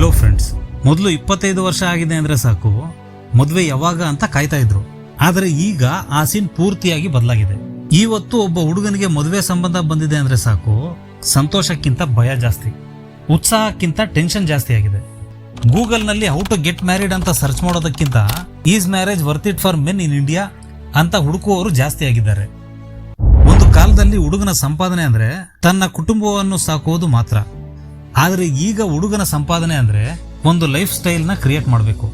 Hello friends, ಮೊದಲು 25 ವರ್ಷ ಆಗಿದೆ ಅಂದ್ರೆ ಸಾಕು ಮದುವೆ ಯಾವಾಗ ಅಂತ ಕಾಯ್ತಾ ಇದ್ರು. ಆದರೆ ಈಗ ಆ ಸೀನ್ ಪೂರ್ತಿಯಾಗಿ ಬದಲಾಗಿದೆ. ಇವತ್ತು ಒಬ್ಬ ಹುಡುಗನಿಗೆ ಮದುವೆ ಸಂಬಂಧ ಬಂದಿದೆ ಅಂದ್ರೆ ಸಾಕು ಸಂತೋಷಕ್ಕಿಂತ ಭಯ ಜಾಸ್ತಿ, ಉತ್ಸಾಹಕ್ಕಿಂತ ಟೆನ್ಷನ್ ಜಾಸ್ತಿ ಆಗಿದೆ. ಗೂಗಲ್ ನಲ್ಲಿ ಹೌ ಟು ಗೆಟ್ ಮ್ಯಾರಿಡ್ ಅಂತ ಸರ್ಚ್ ಮಾಡೋದಕ್ಕಿಂತ is marriage worth it for men in India ಅಂತ ಹುಡುಕುವವರು ಜಾಸ್ತಿ ಆಗಿದ್ದಾರೆ. ಒಂದು ಕಾಲದಲ್ಲಿ ಹುಡುಗನ ಸಂಪಾದನೆ ಅಂದ್ರೆ ತನ್ನ ಕುಟುಂಬವನ್ನು ಸಾಕುವುದು ಮಾತ್ರ. ಆದ್ರೆ ಈಗ ಹುಡುಗನ ಸಂಪಾದನೆ ಅಂದ್ರೆ ಒಂದು ಲೈಫ್ ಸ್ಟೈಲ್ ನ ಕ್ರಿಯೇಟ್ ಮಾಡಬೇಕು,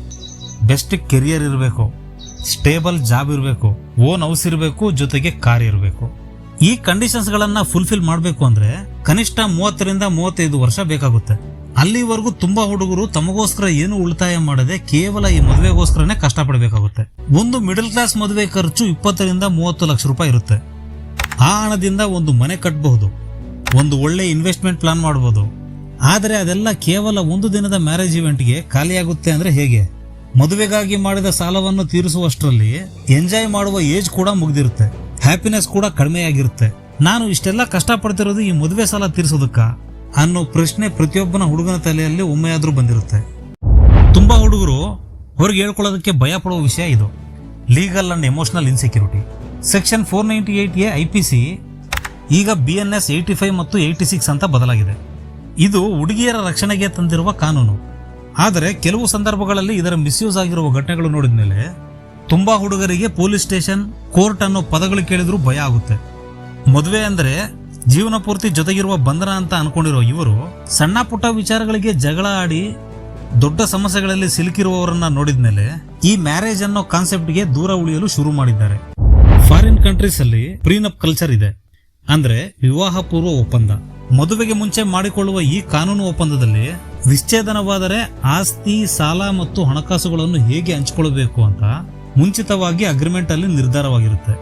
ಬೆಸ್ಟ್ ಕೆರಿಯರ್ ಇರಬೇಕು, ಸ್ಟೇಬಲ್ ಜಾಬ್ ಇರಬೇಕು, ಓನ್ ಹೌಸ್ ಇರಬೇಕು, ಜೊತೆಗೆ ಕಾರ್ ಇರಬೇಕು. ಈ ಕಂಡೀಷನ್ಸ್ ಗಳನ್ನ ಫುಲ್ಫಿಲ್ ಮಾಡಬೇಕು ಅಂದ್ರೆ ಕನಿಷ್ಠ 30 ರಿಂದ 35 ವರ್ಷ ಬೇಕಾಗುತ್ತೆ. ಅಲ್ಲಿವರೆಗೂ ತುಂಬಾ ಹುಡುಗರು ತಮಗೋಸ್ಕರ ಏನು ಉಳಿತಾಯ ಮಾಡದೆ ಕೇವಲ ಈ ಮದುವೆಗೋಸ್ಕರನೇ ಕಷ್ಟಪಡಬೇಕಾಗುತ್ತೆ. ಒಂದು ಮಿಡಲ್ ಕ್ಲಾಸ್ ಮದುವೆ ಖರ್ಚು 20 ರಿಂದ 30 ಲಕ್ಷ ರೂಪಾಯಿ ಇರುತ್ತೆ. ಆ ಹಣದಿಂದ ಒಂದು ಮನೆ ಕಟ್ಟಬಹುದು, ಒಂದು ಒಳ್ಳೆ ಇನ್ವೆಸ್ಟ್ಮೆಂಟ್ ಪ್ಲಾನ್ ಮಾಡಬಹುದು. ಆದರೆ ಅದೆಲ್ಲ ಕೇವಲ ಒಂದು ದಿನದ ಮ್ಯಾರೇಜ್ ಇವೆಂಟ್ಗೆ ಖಾಲಿಯಾಗುತ್ತೆ ಅಂದ್ರೆ ಹೇಗೆ? ಮದುವೆಗಾಗಿ ಮಾಡಿದ ಸಾಲವನ್ನು ತೀರಿಸುವಷ್ಟರಲ್ಲಿ ಎಂಜಾಯ್ ಮಾಡುವ ಏಜ್ ಕೂಡ ಮುಗ್ದಿರುತ್ತೆ, ಹ್ಯಾಪಿನೆಸ್ ಕೂಡ ಕಡಿಮೆಯಾಗಿರುತ್ತೆ. ನಾನು ಇಷ್ಟೆಲ್ಲ ಕಷ್ಟಪಡ್ತಿರೋದು ಈ ಮದುವೆ ಸಾಲ ತೀರಿಸೋದಕ್ಕ ಅನ್ನೋ ಪ್ರಶ್ನೆ ಪ್ರತಿಯೊಬ್ಬನ ಹುಡುಗನ ತಲೆಯಲ್ಲಿ ಒಮ್ಮೆಯಾದ್ರೂ ಬಂದಿರುತ್ತೆ. ತುಂಬಾ ಹುಡುಗರು ಹೊರಗೆ ಹೇಳ್ಕೊಳ್ಳೋದಕ್ಕೆ ಭಯ ಪಡುವ ವಿಷಯ ಇದು, legal and emotional insecurity. Section 498A IPC ಈಗ BNS 85 ಮತ್ತು 86 ಅಂತ ಬದಲಾಗಿದೆ. ಇದು ಹುಡುಗಿಯರ ರಕ್ಷಣೆಗೆ ತಂದಿರುವ ಕಾನೂನು. ಆದರೆ ಕೆಲವು ಸಂದರ್ಭಗಳಲ್ಲಿ ಇದರ ಮಿಸ್ಯೂಸ್ ಆಗಿರುವ ಘಟನೆಗಳು ನೋಡಿದ್ಮೇಲೆ ತುಂಬಾ ಹುಡುಗರಿಗೆ ಪೊಲೀಸ್ ಸ್ಟೇಷನ್, ಕೋರ್ಟ್ ಅನ್ನೋ ಪದಗಳು ಕೇಳಿದ್ರೂ ಭಯ ಆಗುತ್ತೆ. ಮದುವೆ ಅಂದ್ರೆ ಜೀವನ ಪೂರ್ತಿ ಜೊತೆಗಿರುವ ಬಂಧನ ಅಂತ ಅನ್ಕೊಂಡಿರೋ ಇವರು ಸಣ್ಣ ಪುಟ್ಟ ವಿಚಾರಗಳಿಗೆ ಜಗಳ ಆಡಿ ದೊಡ್ಡ ಸಮಸ್ಯೆಗಳಲ್ಲಿ ಸಿಲುಕಿರುವವರನ್ನ ನೋಡಿದ್ಮೇಲೆ ಈ ಮ್ಯಾರೇಜ್ ಅನ್ನೋ ಕಾನ್ಸೆಪ್ಟ್ಗೆ ದೂರ ಉಳಿಯಲು ಶುರು ಮಾಡಿದ್ದಾರೆ. ಫಾರಿನ್ ಕಂಟ್ರೀಸ್ ಅಲ್ಲಿ ಪ್ರೀನಪ್ ಕಲ್ಚರ್ ಇದೆ, ಅಂದ್ರೆ ವಿವಾಹ ಪೂರ್ವ ಒಪ್ಪಂದ. ಮದುವೆಗೆ ಮುಂಚೆ ಮಾಡಿಕೊಳ್ಳುವ ಈ ಕಾನೂನು ಒಪ್ಪಂದದಲ್ಲಿ ವಿಚ್ಛೇದನವಾದರೆ ಆಸ್ತಿ, ಸಾಲ ಮತ್ತು ಹಣಕಾಸುಗಳನ್ನು ಹೇಗೆ ಹಂಚಿಕೊಳ್ಳಬೇಕು ಅಂತ ಮುಂಚಿತವಾಗಿ ಅಗ್ರಿಮೆಂಟ್ ಅಲ್ಲಿ ನಿರ್ಧಾರವಾಗಿರುತ್ತೆ.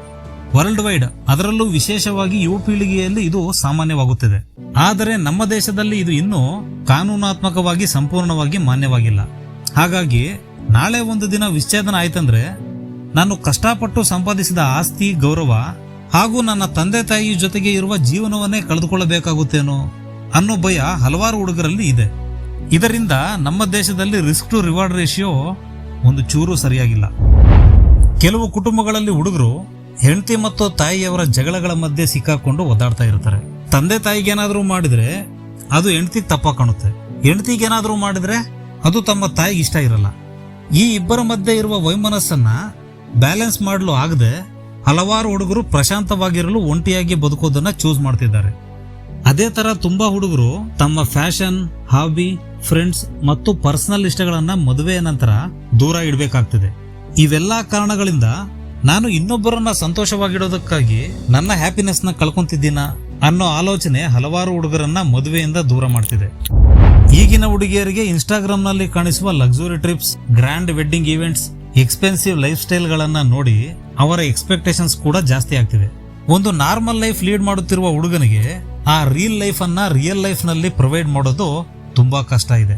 ವರ್ಲ್ಡ್ ವೈಡ್, ಅದರಲ್ಲೂ ವಿಶೇಷವಾಗಿ ಯುವ ಪೀಳಿಗೆಯಲ್ಲಿ ಇದು ಸಾಮಾನ್ಯವಾಗುತ್ತಿದೆ. ಆದರೆ ನಮ್ಮ ದೇಶದಲ್ಲಿ ಇದು ಇನ್ನೂ ಕಾನೂನಾತ್ಮಕವಾಗಿ ಸಂಪೂರ್ಣವಾಗಿ ಮಾನ್ಯವಾಗಿಲ್ಲ. ಹಾಗಾಗಿ ನಾಳೆ ಒಂದು ದಿನ ವಿಚ್ಛೇದನ ಆಯ್ತಂದ್ರೆ ನಾನು ಕಷ್ಟಪಟ್ಟು ಸಂಪಾದಿಸಿದ ಆಸ್ತಿ, ಗೌರವ ಹಾಗೂ ನನ್ನ ತಂದೆ ತಾಯಿ ಜೊತೆಗೆ ಇರುವ ಜೀವನವನ್ನೇ ಕಳೆದುಕೊಳ್ಳಬೇಕಾಗುತ್ತೇನೋ ಅನ್ನೋ ಭಯ ಹಲವಾರು ಹುಡುಗರಲ್ಲಿ ಇದೆ. ಇದರಿಂದ ನಮ್ಮ ದೇಶದಲ್ಲಿ ರಿಸ್ಕ್ ಟು ರಿವಾರ್ಡ್ ರೇಷಿಯೋ ಒಂದು ಚೂರು ಸರಿಯಾಗಿಲ್ಲ. ಕೆಲವು ಕುಟುಂಬಗಳಲ್ಲಿ ಹುಡುಗರು ಹೆಂಡತಿ ಮತ್ತು ತಾಯಿಯವರ ಜಗಳಗಳ ಮಧ್ಯೆ ಸಿಕ್ಕಾಕೊಂಡು ಒದ್ದಾಡ್ತಾ ಇರ್ತಾರೆ. ತಂದೆ ತಾಯಿಗೇನಾದ್ರೂ ಮಾಡಿದ್ರೆ ಅದು ಹೆಂಡತಿಗೆ ತಪ್ಪ ಕಾಣುತ್ತೆ, ಹೆಂಡತಿಗೇನಾದ್ರೂ ಮಾಡಿದ್ರೆ ಅದು ತಮ್ಮ ತಾಯಿಗೆ ಇಷ್ಟ ಇರಲ್ಲ. ಈ ಇಬ್ಬರ ಮಧ್ಯೆ ಇರುವ ವೈಮನಸ್ಸನ್ನ ಬ್ಯಾಲೆನ್ಸ್ ಮಾಡಲು ಆಗದೆ ಹಲವಾರು ಹುಡುಗರು ಪ್ರಶಾಂತವಾಗಿರಲು ಒಂಟಿಯಾಗಿ ಬದುಕೋದನ್ನ ಚೂಸ್ ಮಾಡ್ತಿದ್ದಾರೆ. ಅದೇ ತರ ತುಂಬಾ ಹುಡುಗರು ತಮ್ಮ ಫ್ಯಾಷನ್, ಹಾಬಿ, ಫ್ರೆಂಡ್ಸ್ ಮತ್ತು ಪರ್ಸನಲ್ ಇಷ್ಟಗಳನ್ನ ಮದುವೆಯ ನಂತರ ದೂರ ಇಡಬೇಕಾಗ್ತಿದೆ. ಇವೆಲ್ಲಾ ಕಾರಣಗಳಿಂದ ನಾನು ಇನ್ನೊಬ್ಬರನ್ನ ಸಂತೋಷವಾಗಿಡೋದಕ್ಕಾಗಿ ನನ್ನ ಹ್ಯಾಪಿನೆಸ್ ನ ಕಳ್ಕೊಂತಿದ್ದೀನ ಅನ್ನೋ ಆಲೋಚನೆ ಹಲವಾರು ಹುಡುಗರನ್ನ ಮದುವೆಯಿಂದ ದೂರ ಮಾಡ್ತಿದೆ. ಈಗಿನ ಹುಡುಗಿಯರಿಗೆ ಇನ್ಸ್ಟಾಗ್ರಾಮ್ ನಲ್ಲಿ ಕಾಣಿಸುವ luxury trips, grand wedding events, expensive lifestyle ಗಳನ್ನ ನೋಡಿ ಅವರ ಎಕ್ಸ್ಪೆಕ್ಟೇಷನ್ಸ್ ಕೂಡ ಜಾಸ್ತಿ ಆಗ್ತಿವೆ. ಒಂದು ನಾರ್ಮಲ್ ಲೈಫ್ ಲೀಡ್ ಮಾಡುತ್ತಿರುವ ಹುಡುಗನಿಗೆ ಆ ರಿಯಲ್ ಲೈಫ್ ನಲ್ಲಿ ಪ್ರೊವೈಡ್ ಮಾಡೋದು ತುಂಬಾ ಕಷ್ಟ ಇದೆ.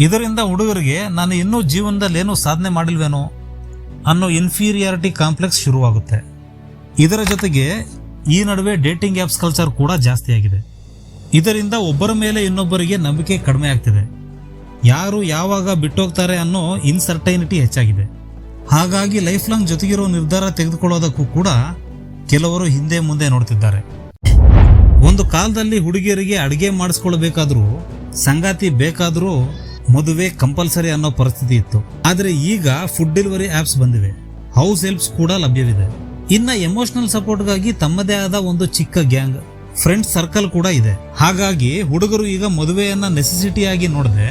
ಇದರಿಂದ ಹುಡುಗರಿಗೆ ನಾನು ಇನ್ನೂ ಜೀವನದಲ್ಲಿ ಏನೂ ಸಾಧನೆ ಮಾಡಿಲ್ವೇನೋ ಅನ್ನೋ ಇನ್ಫೀರಿಯಾರಿಟಿ ಕಾಂಪ್ಲೆಕ್ಸ್ ಶುರುವಾಗುತ್ತೆ. ಇದರ ಜೊತೆಗೆ ಈ ನಡುವೆ ಡೇಟಿಂಗ್ ಆಪ್ಸ್ ಕಲ್ಚರ್ ಕೂಡ ಜಾಸ್ತಿ ಆಗಿದೆ. ಇದರಿಂದ ಒಬ್ಬರ ಮೇಲೆ ಇನ್ನೊಬ್ಬರಿಗೆ ನಂಬಿಕೆ ಕಡಿಮೆ ಆಗ್ತಿದೆ. ಯಾರು ಯಾವಾಗ ಬಿಟ್ಟೋಗ್ತಾರೆ ಅನ್ನೋ ಇನ್ಸರ್ಟೈನಿಟಿ ಹೆಚ್ಚಾಗಿದೆ. ಹಾಗಾಗಿ ಲೈಫ್ ಲಾಂಗ್ ಜೊತೆಗಿರೋ ನಿರ್ಧಾರ ತೆಗೆದುಕೊಳ್ಳೋದಕ್ಕೂ ಕೂಡ ಕೆಲವರು ಹಿಂದೆ ಮುಂದೆ ನೋಡ್ತಿದ್ದಾರೆ. ಒಂದು ಕಾಲದಲ್ಲಿ ಹುಡುಗಿಯರಿಗೆ ಅಡಿಗೆ ಮಾಡಿಸ್ಕೊಳ್ಬೇಕಾದ್ರೂ, ಸಂಗಾತಿ ಬೇಕಾದ್ರೂ ಮದುವೆ ಕಂಪಲ್ಸರಿ ಅನ್ನೋ ಪರಿಸ್ಥಿತಿ ಇತ್ತು. ಆದ್ರೆ ಈಗ ಫುಡ್ ಡೆಲಿವರಿ ಆಪ್ಸ್ ಬಂದಿವೆ, ಹೌಸ್ ಹೆಲ್ಪ್ಸ್ ಕೂಡ ಲಭ್ಯವಿದೆ. ಇನ್ನ ಎಮೋಷನಲ್ ಸಪೋರ್ಟ್ಗಾಗಿ ತಮ್ಮದೇ ಆದ ಒಂದು ಚಿಕ್ಕ ಗ್ಯಾಂಗ್, ಫ್ರೆಂಡ್ಸ್ ಸರ್ಕಲ್ ಕೂಡ ಇದೆ. ಹಾಗಾಗಿ ಹುಡುಗರು ಈಗ ಮದುವೆಯನ್ನ ನೆಸೆಸಿಟಿ ಆಗಿ ನೋಡದೆ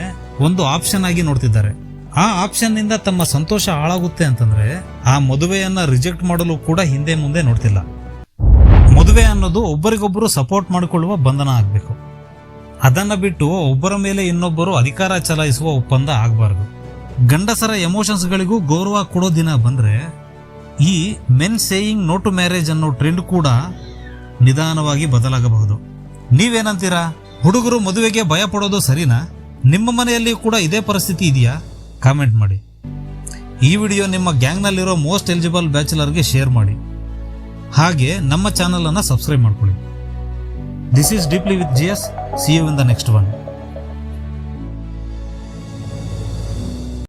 ಒಂದು ಆಪ್ಷನ್ ಆಗಿ ನೋಡ್ತಿದ್ದಾರೆ. ಆ ಆಪ್ಷನ್ ನಿಂದ ತಮ್ಮ ಸಂತೋಷ ಹಾಳಾಗುತ್ತೆ ಅಂತಂದ್ರೆ ಆ ಮದುವೆಯನ್ನ ರಿಜೆಕ್ಟ್ ಮಾಡಲು ಕೂಡ ಹಿಂದೆ ಮುಂದೆ ನೋಡ್ತಿಲ್ಲ. ಮದುವೆ ಅನ್ನೋದು ಒಬ್ಬರಿಗೊಬ್ಬರು ಸಪೋರ್ಟ್ ಮಾಡಿಕೊಳ್ಳುವ ಬಂಧನ ಆಗ್ಬೇಕು. ಅದನ್ನ ಬಿಟ್ಟು ಒಬ್ಬರ ಮೇಲೆ ಇನ್ನೊಬ್ಬರು ಅಧಿಕಾರ ಚಲಾಯಿಸುವ ಒಪ್ಪಂದ ಆಗಬಾರದು. ಗಂಡಸರ ಎಮೋಷನ್ಸ್ ಗಳಿಗೂ ಗೌರವ ಕೊಡೋ ದಿನ ಬಂದ್ರೆ ಈ men saying no to marriage ಅನ್ನೋ ಟ್ರೆಂಡ್ ಕೂಡ ನಿಧಾನವಾಗಿ ಬದಲಾಗಬಹುದು. ನೀವೇನಂತೀರಾ? ಹುಡುಗರು ಮದುವೆಗೆ ಭಯ ಪಡೋದು ಸರಿನಾ? ನಿಮ್ಮ ಮನೆಯಲ್ಲಿ ಕೂಡ ಇದೇ ಪರಿಸ್ಥಿತಿ ಇದೆಯಾ? ಕಾಮೆಂಟ್ ಮಾಡಿ. ಈ ವಿಡಿಯೋ ನಿಮ್ಮ ಗ್ಯಾಂಗ್ನಲ್ಲಿರೋ ಮೋಸ್ಟ್ ಎಲಿಜಿಬಲ್ ಬ್ಯಾಚುಲರ್ಗೆ ಶೇರ್ ಮಾಡಿ. ಹಾಗೆ ನಮ್ಮ ಚಾನಲ್ ಅನ್ನು ಸಬ್ಸ್ಕ್ರೈಬ್ ಮಾಡ್ಕೊಳ್ಳಿ. This is deeply with GS. See you in the next one.